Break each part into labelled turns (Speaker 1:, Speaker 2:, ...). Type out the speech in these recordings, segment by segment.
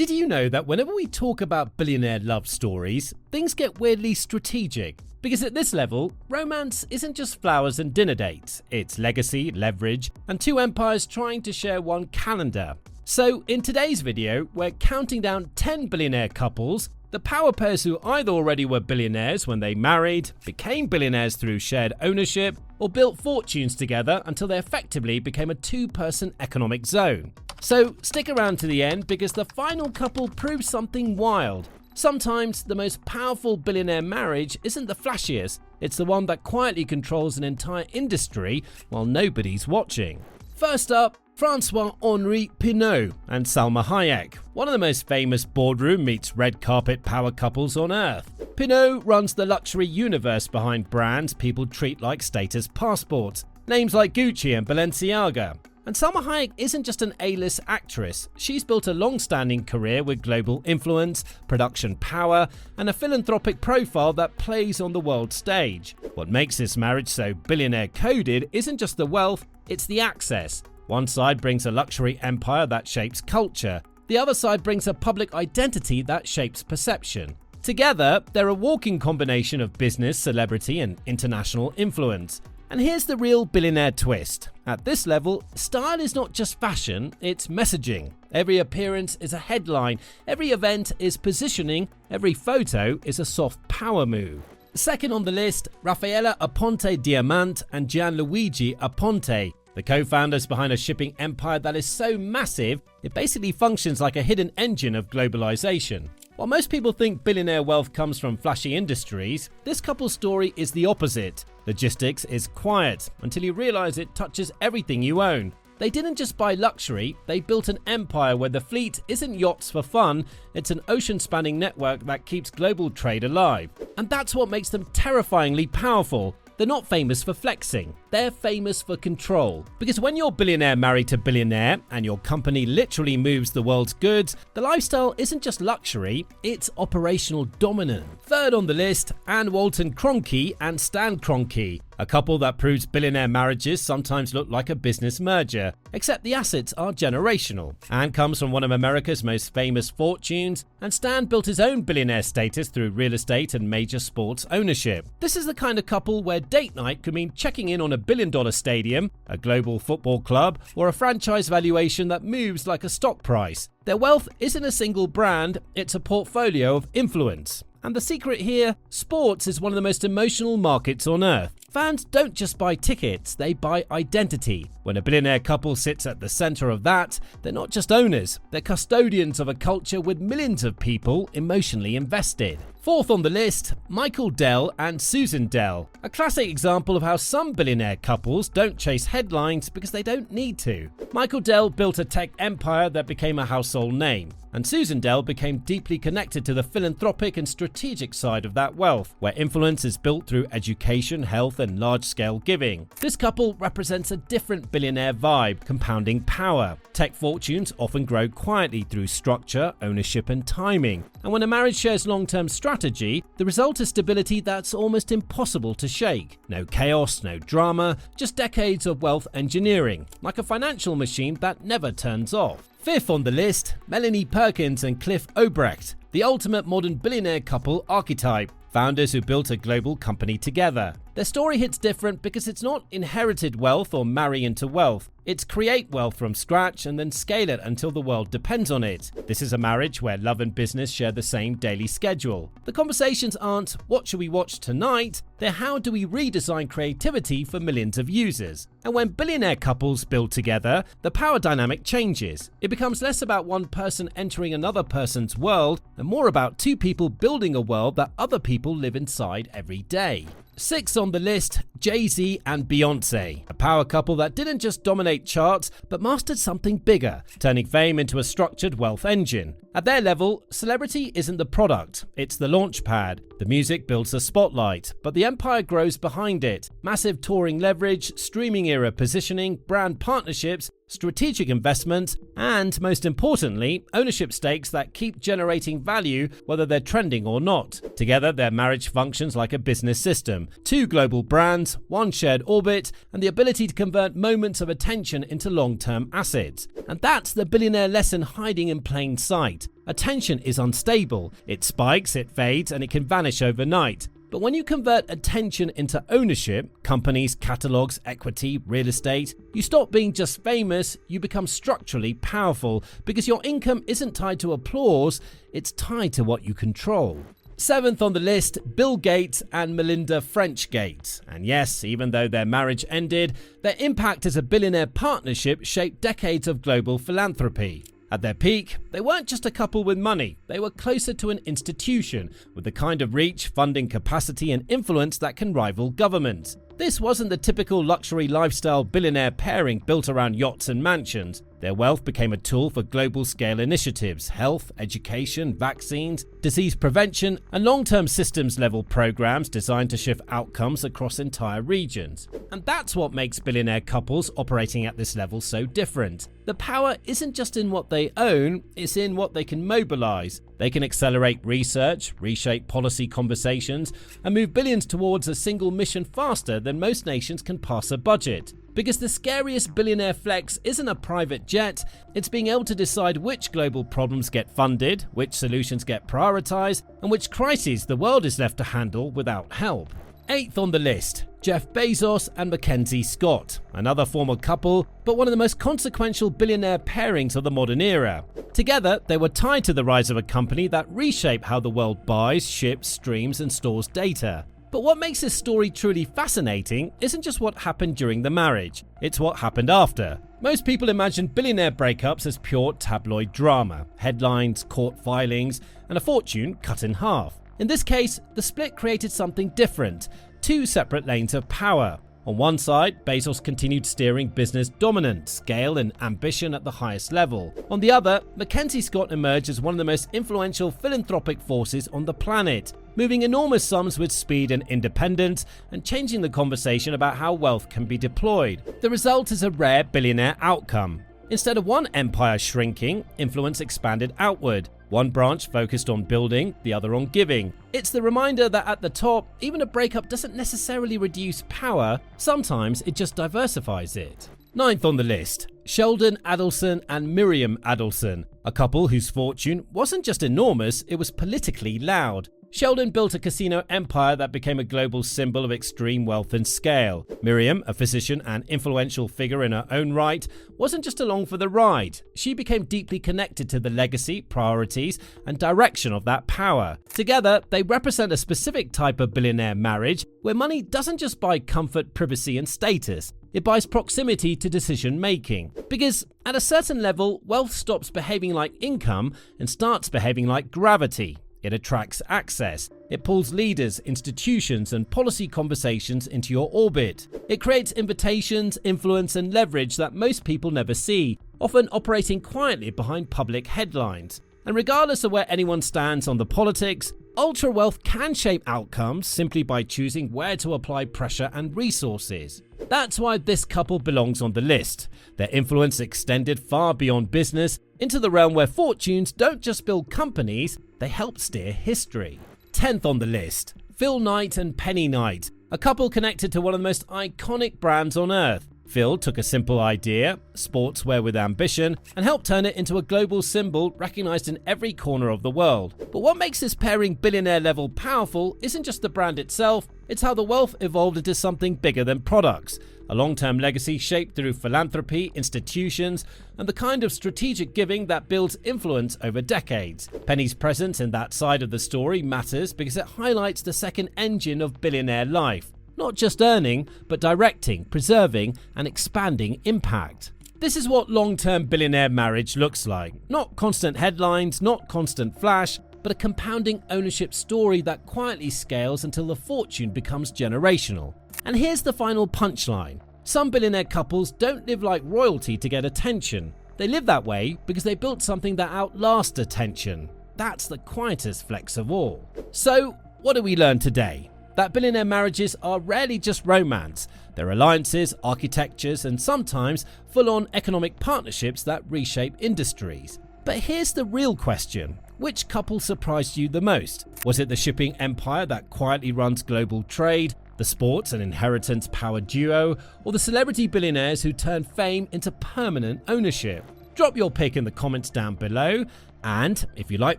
Speaker 1: Did you know that whenever we talk about billionaire love stories, things get weirdly strategic? Because at this level, romance isn't just flowers and dinner dates, it's legacy, leverage, and two empires trying to share one calendar. So in today's video, we're counting down 10 billionaire couples, the power pairs who either already were billionaires when they married, became billionaires through shared ownership, or built fortunes together until they effectively became a two-person economic zone. So stick around to the end because the final couple proves something wild. Sometimes the most powerful billionaire marriage isn't the flashiest, it's the one that quietly controls an entire industry while nobody's watching. First up, François-Henri Pinault and Salma Hayek, one of the most famous boardroom meets red carpet power couples on earth. Pinault runs the luxury universe behind brands people treat like status passports, names like Gucci and Balenciaga. And Salma Hayek isn't just an A-list actress, she's built a long-standing career with global influence, production power, and a philanthropic profile that plays on the world stage. What makes this marriage so billionaire-coded isn't just the wealth, it's the access. One side brings a luxury empire that shapes culture, the other side brings a public identity that shapes perception. Together, they're a walking combination of business, celebrity, and international influence. And here's the real billionaire twist. At this level, style is not just fashion, it's messaging. Every appearance is a headline, every event is positioning, every photo is a soft power move. Second on the list, Raffaella Aponte Diamant and Gianluigi Aponte, the co-founders behind a shipping empire that is so massive, it basically functions like a hidden engine of globalization. While most people think billionaire wealth comes from flashy industries, this couple's story is the opposite. Logistics is quiet until you realize it touches everything you own. They didn't just buy luxury, they built an empire where the fleet isn't yachts for fun, it's an ocean-spanning network that keeps global trade alive. And that's what makes them terrifyingly powerful. They're not famous for flexing, they're famous for control. Because when you're billionaire married to billionaire and your company literally moves the world's goods, the lifestyle isn't just luxury, it's operational dominance. Third on the list, Anne Walton Cronkey and Stan Kroenke, a couple that proves billionaire marriages sometimes look like a business merger, except the assets are generational. Anne comes from one of America's most famous fortunes, and Stan built his own billionaire status through real estate and major sports ownership. This is the kind of couple where date night could mean checking in on a billion-dollar stadium, a global football club, or a franchise valuation that moves like a stock price. Their wealth isn't a single brand, it's a portfolio of influence. And the secret here, sports is one of the most emotional markets on earth. Fans don't just buy tickets, they buy identity. When a billionaire couple sits at the center of that, they're not just owners, they're custodians of a culture with millions of people emotionally invested. Fourth on the list, Michael Dell and Susan Dell, a classic example of how some billionaire couples don't chase headlines because they don't need to. Michael Dell built a tech empire that became a household name, and Susan Dell became deeply connected to the philanthropic and strategic side of that wealth, where influence is built through education, health, and large-scale giving. This couple represents a different billionaire vibe, compounding power. Tech fortunes often grow quietly through structure, ownership, and timing. And when a marriage shares long-term strategy, the result is stability that's almost impossible to shake. No chaos, no drama, just decades of wealth engineering, like a financial machine that never turns off. Fifth on the list, Melanie Perkins and Cliff Obrecht, the ultimate modern billionaire couple archetype, founders who built a global company together. Their story hits different because it's not inherited wealth or marry into wealth. It's create wealth from scratch and then scale it until the world depends on it. This is a marriage where love and business share the same daily schedule. The conversations aren't, what should we watch tonight? They're how do we redesign creativity for millions of users? And when billionaire couples build together, the power dynamic changes. It becomes less about one person entering another person's world and more about two people building a world that other people live inside every day. Sixth on the list, Jay-Z and Beyoncé, a power couple that didn't just dominate charts but mastered something bigger, turning fame into a structured wealth engine. At their level, celebrity isn't the product, it's the launch pad. The music builds the spotlight, but the empire grows behind it. Massive touring leverage, streaming era positioning, brand partnerships, strategic investments, and most importantly, ownership stakes that keep generating value whether they're trending or not. Together, their marriage functions like a business system. Two global brands, one shared orbit, and the ability to convert moments of attention into long-term assets. And that's the billionaire lesson hiding in plain sight. market. Attention is unstable. It spikes, it fades, and it can vanish overnight. But when you convert attention into ownership, companies, catalogs, equity, real estate, you stop being just famous, you become structurally powerful because your income isn't tied to applause, it's tied to what you control. 7th on the list, Bill Gates and Melinda French Gates. And yes, even though their marriage ended, their impact as a billionaire partnership shaped decades of global philanthropy. At their peak, they weren't just a couple with money, they were closer to an institution with the kind of reach, funding capacity and influence that can rival governments. This wasn't the typical luxury lifestyle billionaire pairing built around yachts and mansions. Their wealth became a tool for global scale initiatives, health, education, vaccines, disease prevention, and long-term systems level programs designed to shift outcomes across entire regions. And that's what makes billionaire couples operating at this level so different. The power isn't just in what they own, it's in what they can mobilize. They can accelerate research, reshape policy conversations, and move billions towards a single mission faster than most nations can pass a budget. Because the scariest billionaire flex isn't a private jet, it's being able to decide which global problems get funded, which solutions get prioritized, and which crises the world is left to handle without help. 8th on the list, Jeff Bezos and Mackenzie Scott, another former couple, but one of the most consequential billionaire pairings of the modern era. Together, they were tied to the rise of a company that reshaped how the world buys, ships, streams, and stores data. But what makes this story truly fascinating isn't just what happened during the marriage, it's what happened after. Most people imagine billionaire breakups as pure tabloid drama, headlines, court filings, and a fortune cut in half. In this case, the split created something different, two separate lanes of power. On one side, Bezos continued steering business dominance, scale, and ambition at the highest level. On the other, Mackenzie Scott emerged as one of the most influential philanthropic forces on the planet, moving enormous sums with speed and independence and changing the conversation about how wealth can be deployed. The result is a rare billionaire outcome. Instead of one empire shrinking, influence expanded outward. One branch focused on building, the other on giving. It's the reminder that at the top, even a breakup doesn't necessarily reduce power, sometimes it just diversifies it. 9th on the list, Sheldon Adelson and Miriam Adelson, a couple whose fortune wasn't just enormous, it was politically loud. Sheldon built a casino empire that became a global symbol of extreme wealth and scale. Miriam, a physician and influential figure in her own right, wasn't just along for the ride. She became deeply connected to the legacy, priorities, and direction of that power. Together, they represent a specific type of billionaire marriage where money doesn't just buy comfort, privacy, and status. It buys proximity to decision making. Because at a certain level, wealth stops behaving like income and starts behaving like gravity. It attracts access. It pulls leaders, institutions, and policy conversations into your orbit. It creates invitations, influence, and leverage that most people never see, often operating quietly behind public headlines. And regardless of where anyone stands on the politics, ultra wealth can shape outcomes simply by choosing where to apply pressure and resources. That's why this couple belongs on the list. Their influence extended far beyond business into the realm where fortunes don't just build companies, they help steer history. 10th on the list, Phil Knight and Penny Knight, a couple connected to one of the most iconic brands on earth. Phil took a simple idea, sportswear with ambition, and helped turn it into a global symbol recognized in every corner of the world. But what makes this pairing billionaire level powerful isn't just the brand itself, it's how the wealth evolved into something bigger than products. A long-term legacy shaped through philanthropy, institutions, and the kind of strategic giving that builds influence over decades. Penny's presence in that side of the story matters because it highlights the second engine of billionaire life. Not just earning, but directing, preserving, and expanding impact. This is what long-term billionaire marriage looks like. Not constant headlines, not constant flash, but a compounding ownership story that quietly scales until the fortune becomes generational. And here's the final punchline. Some billionaire couples don't live like royalty to get attention. They live that way because they built something that outlasts attention. That's the quietest flex of all. So, what do we learn today? That billionaire marriages are rarely just romance. They're alliances, architectures, and sometimes full-on economic partnerships that reshape industries. But here's the real question. Which couple surprised you the most? Was it the shipping empire that quietly runs global trade, the sports and inheritance power duo, or the celebrity billionaires who turn fame into permanent ownership? Drop your pick in the comments down below. And if you like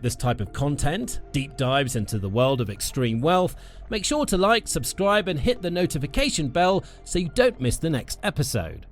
Speaker 1: this type of content, deep dives into the world of extreme wealth, make sure to like, subscribe and hit the notification bell so you don't miss the next episode.